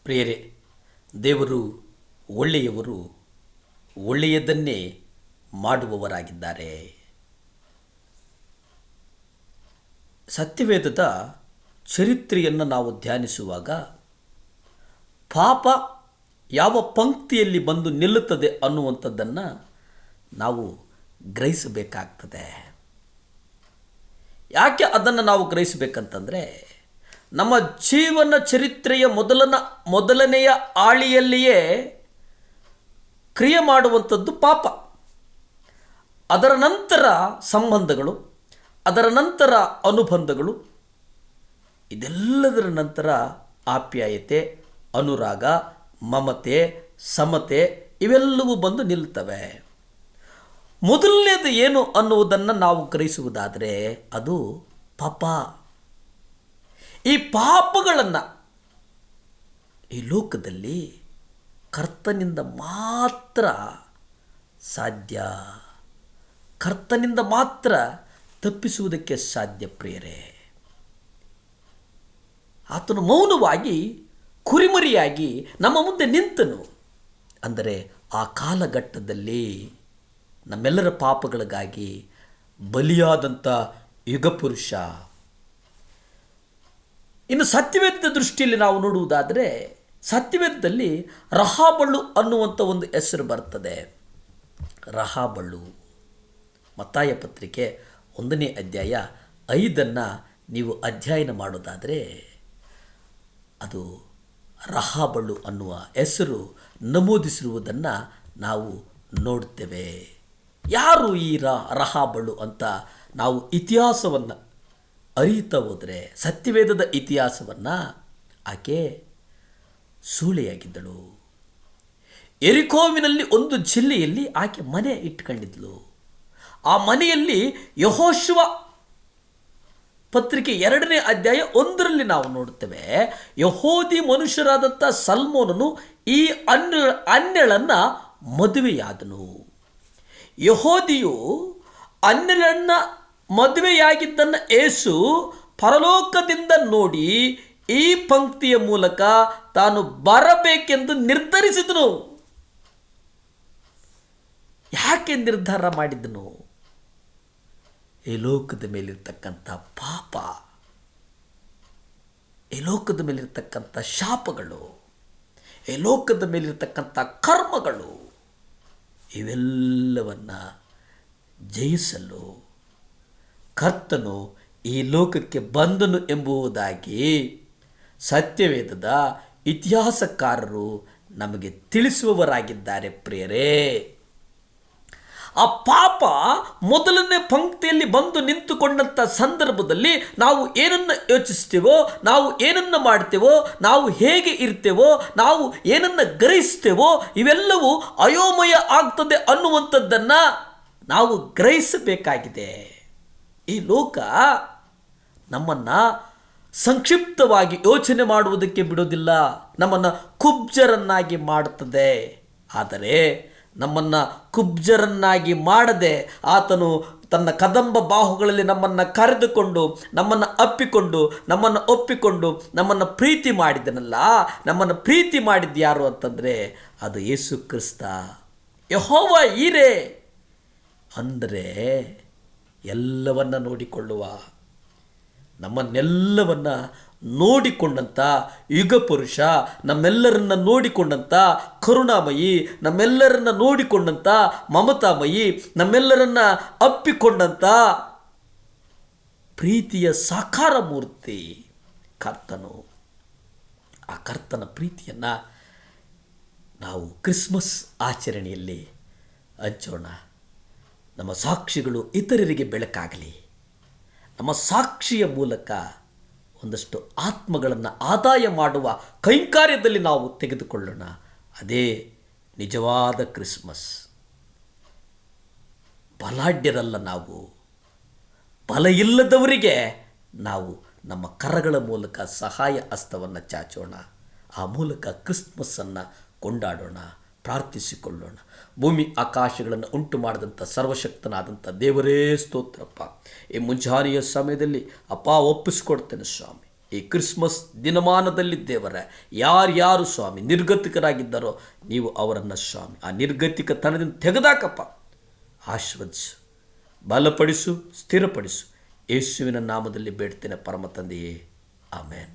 ಪ್ರಿಯರೇ, ದೇವರು ಒಳ್ಳೆಯವರು, ಒಳ್ಳೆಯದನ್ನೇ ಮಾಡುವವರಾಗಿದ್ದಾರೆ. ಸತ್ಯವೇದದ ಚರಿತ್ರೆಯನ್ನು ನಾವು ಧ್ಯಾನಿಸುವಾಗ ಪಾಪ ಯಾವ ಪಂಕ್ತಿಯಲ್ಲಿ ಬಂದು ನಿಲ್ಲುತ್ತದೆ ಅನ್ನುವಂಥದ್ದನ್ನು ನಾವು ಗ್ರಹಿಸಬೇಕಾಗ್ತದೆ. ಯಾಕೆ ಅದನ್ನು ನಾವು ಗ್ರಹಿಸಬೇಕಂತಂದರೆ, ನಮ್ಮ ಜೀವನ ಚರಿತ್ರೆಯ ಮೊದಲನೆಯ ಆಳಿಯಲ್ಲಿಯೇ ಕ್ರಿಯೆ ಮಾಡುವಂಥದ್ದು ಪಾಪ. ಅದರ ನಂತರ ಸಂಬಂಧಗಳು, ಅದರ ನಂತರ ಅನುಬಂಧಗಳು, ಇದೆಲ್ಲದರ ನಂತರ ಆಪ್ಯಾಯತೆ, ಅನುರಾಗ, ಮಮತೆ, ಸಮತೆ ಇವೆಲ್ಲವೂ ಬಂದು ನಿಲ್ತವೆ. ಮೊದಲನೇದು ಏನು ಅನ್ನುವುದನ್ನು ನಾವು ಗ್ರಹಿಸುವುದಾದರೆ ಅದು ಪಾಪ. ಈ ಪಾಪಗಳನ್ನು ಈ ಲೋಕದಲ್ಲಿ ಕರ್ತನಿಂದ ಮಾತ್ರ ಸಾಧ್ಯ, ಕರ್ತನಿಂದ ಮಾತ್ರ ತಪ್ಪಿಸುವುದಕ್ಕೆ ಸಾಧ್ಯ. ಪ್ರಿಯರೇ, ಆತನು ಮೌನವಾಗಿ ಕುರಿಮರಿಯಾಗಿ ನಮ್ಮ ಮುಂದೆ ನಿಂತನು. ಅಂದರೆ ಆ ಕಾಲಘಟ್ಟದಲ್ಲಿ ನಮ್ಮೆಲ್ಲರ ಪಾಪಗಳಿಗಾಗಿ ಬಲಿಯಾದಂಥ ಯುಗಪುರುಷ. ಇನ್ನು ಸತ್ಯವೇದದ ದೃಷ್ಟಿಯಲ್ಲಿ ನಾವು ನೋಡುವುದಾದರೆ, ಸತ್ಯವೇದದಲ್ಲಿ ರಹಾಬಳು ಅನ್ನುವಂಥ ಒಂದು ಹೆಸರು ಬರ್ತದೆ. ರಹಾಬಳು ಮತ್ತಾಯ ಪತ್ರಿಕೆ 1ನೇ ಅಧ್ಯಾಯ 5 ನೀವು ಅಧ್ಯಯನ ಮಾಡೋದಾದರೆ ಅದು ರಹಾಬಳು ಅನ್ನುವ ಹೆಸರು ನಮೂದಿಸಿರುವುದನ್ನು ನಾವು ನೋಡ್ತೇವೆ. ಯಾರು ಈ ರಹಾಬಳು ಅಂತ ನಾವು ಇತಿಹಾಸವನ್ನು ಅರಿತಾ ಹೋದರೆ, ಸತ್ಯವೇದದ ಇತಿಹಾಸವನ್ನು, ಆಕೆ ಸೂಳೆಯಾಗಿದ್ದಳು. ಎರಿಕೋವಿನಲ್ಲಿ ಒಂದು ಜಿಲ್ಲೆಯಲ್ಲಿ ಆಕೆ ಮನೆ ಇಟ್ಕೊಂಡಿದ್ಲು. ಆ ಮನೆಯಲ್ಲಿ ಯೆಹೋಶುವ ಪತ್ರಿಕೆ 2ನೇ ಅಧ್ಯಾಯ 1 ನಾವು ನೋಡುತ್ತೇವೆ, ಯಹೂದಿ ಮನುಷ್ಯರಾದಂಥ ಸಲ್ಮೋನನು ಈ ಅನ್ಯಳನ್ನು ಮದುವೆಯಾದನು. ಯಹೂದಿಯು ಅನ್ಯಳನ್ನು ಮದುವೆಯಾಗಿದ್ದನ್ನು ಯೇಸು ಪರಲೋಕದಿಂದ ನೋಡಿ ಈ ಪಂಕ್ತಿಯ ಮೂಲಕ ತಾನು ಬರಬೇಕೆಂದು ನಿರ್ಧರಿಸಿದನು. ಯಾಕೆ ನಿರ್ಧಾರ ಮಾಡಿದನು? ಈ ಲೋಕದ ಮೇಲಿರ್ತಕ್ಕಂಥ ಪಾಪ, ಈ ಲೋಕದ ಮೇಲಿರ್ತಕ್ಕಂಥ ಶಾಪಗಳು, ಈ ಲೋಕದ ಮೇಲಿರ್ತಕ್ಕಂಥ ಕರ್ಮಗಳು, ಇವೆಲ್ಲವನ್ನು ಜಯಿಸಲು ಕರ್ತನು ಈ ಲೋಕಕ್ಕೆ ಬಂದನು ಎಂಬುದಾಗಿ ಸತ್ಯವೇದದ ಇತಿಹಾಸಕಾರರು ನಮಗೆ ತಿಳಿಸುವವರಾಗಿದ್ದಾರೆ. ಪ್ರಿಯರೇ, ಆ ಪಾಪ ಮೊದಲನೇ ಪಂಕ್ತಿಯಲ್ಲಿ ಬಂದು ನಿಂತುಕೊಂಡಂಥ ಸಂದರ್ಭದಲ್ಲಿ ನಾವು ಏನನ್ನು ಯೋಚಿಸ್ತೇವೋ, ನಾವು ಏನನ್ನು ಮಾಡ್ತೇವೋ, ನಾವು ಹೇಗೆ ಇರ್ತೇವೋ, ನಾವು ಏನನ್ನು ಗ್ರಹಿಸ್ತೇವೋ ಇವೆಲ್ಲವೂ ಅಯೋಮಯ ಆಗ್ತದೆ ಅನ್ನುವಂಥದ್ದನ್ನು ನಾವು ಗ್ರಹಿಸಬೇಕಾಗಿದೆ. ಈ ಲೋಕ ನಮ್ಮನ್ನು ಸಂಕ್ಷಿಪ್ತವಾಗಿ ಯೋಚನೆ ಮಾಡುವುದಕ್ಕೆ ಬಿಡೋದಿಲ್ಲ, ನಮ್ಮನ್ನು ಕುಬ್ಜರನ್ನಾಗಿ ಮಾಡುತ್ತದೆ. ಆದರೆ ನಮ್ಮನ್ನು ಕುಬ್ಜರನ್ನಾಗಿ ಮಾಡದೆ ಆತನು ತನ್ನ ಕದಂಬ ಬಾಹುಗಳಲ್ಲಿ ನಮ್ಮನ್ನು ಕರೆದುಕೊಂಡು, ನಮ್ಮನ್ನು ಅಪ್ಪಿಕೊಂಡು, ನಮ್ಮನ್ನು ಒಪ್ಪಿಕೊಂಡು, ನಮ್ಮನ್ನು ಪ್ರೀತಿ ಮಾಡಿದನಲ್ಲ. ನಮ್ಮನ್ನು ಪ್ರೀತಿ ಮಾಡಿದ್ದು ಯಾರು ಅಂತಂದರೆ ಅದು ಯೇಸು ಕ್ರಿಸ್ತ. ಯೆಹೋವ ಈರೇ ಅಂದರೆ ಎಲ್ಲವನ್ನ ನೋಡಿಕೊಳ್ಳುವ, ನಮ್ಮನ್ನೆಲ್ಲವನ್ನ ನೋಡಿಕೊಂಡಂಥ ಯುಗಪುರುಷ, ನಮ್ಮೆಲ್ಲರನ್ನ ನೋಡಿಕೊಂಡಂಥ ಕರುಣಾಮಯಿ, ನಮ್ಮೆಲ್ಲರನ್ನ ನೋಡಿಕೊಂಡಂಥ ಮಮತಾಮಯಿ, ನಮ್ಮೆಲ್ಲರನ್ನ ಅಪ್ಪಿಕೊಂಡಂಥ ಪ್ರೀತಿಯ ಸಾಕಾರ ಮೂರ್ತಿ ಕರ್ತನು. ಆ ಕರ್ತನ ಪ್ರೀತಿಯನ್ನು ನಾವು ಕ್ರಿಸ್ಮಸ್ ಆಚರಣೆಯಲ್ಲಿ ಹಂಚೋಣ. ನಮ್ಮ ಸಾಕ್ಷಿಗಳು ಇತರರಿಗೆ ಬೆಳಕಾಗಲಿ. ನಮ್ಮ ಸಾಕ್ಷಿಯ ಮೂಲಕ ಒಂದಷ್ಟು ಆತ್ಮಗಳನ್ನು ಆದಾಯ ಮಾಡುವ ಕೈಂಕಾರ್ಯದಲ್ಲಿ ನಾವು ತೆಗೆದುಕೊಳ್ಳೋಣ. ಅದೇ ನಿಜವಾದ ಕ್ರಿಸ್ಮಸ್. ಬಲಾಢ್ಯರಲ್ಲ ನಾವು, ಬಲ ಇಲ್ಲದವರಿಗೆ ನಾವು ನಮ್ಮ ಕರಗಳ ಮೂಲಕ ಸಹಾಯ ಹಸ್ತವನ್ನು ಚಾಚೋಣ. ಆ ಮೂಲಕ ಕ್ರಿಸ್ಮಸ್ಸನ್ನು ಕೊಂಡಾಡೋಣ, ಪ್ರಾರ್ಥಿಸಿಕೊಳ್ಳೋಣ. ಭೂಮಿ ಆಕಾಶಗಳನ್ನು ಉಂಟು ಮಾಡಿದಂಥ ಸರ್ವಶಕ್ತನಾದಂಥ ದೇವರೇ ಸ್ತೋತ್ರಪ್ಪ. ಈ ಮುಂಜಾನೆಯ ಸಮಯದಲ್ಲಿ ಅಪ್ಪ ಒಪ್ಪಿಸ್ಕೊಡ್ತೇನೆ ಸ್ವಾಮಿ. ಈ ಕ್ರಿಸ್ಮಸ್ ದಿನಮಾನದಲ್ಲಿ ದೇವರೇ, ಯಾರ್ಯಾರು ಸ್ವಾಮಿ ನಿರ್ಗತಿಕರಾಗಿದ್ದಾರೋ ನೀವು ಅವರನ್ನು ಸ್ವಾಮಿ ಆ ನಿರ್ಗತಿಕತನದಿಂದ ತೆಗೆದಾಕಪ್ಪ. ಆಶೀರ್ವದಿಸು, ಬಲಪಡಿಸು, ಸ್ಥಿರಪಡಿಸು. ಯೇಸುವಿನ ನಾಮದಲ್ಲಿ ಬೇಡ್ತೇನೆ ಪರಮ ತಂದೆಯೇ, ಆಮೇನ್.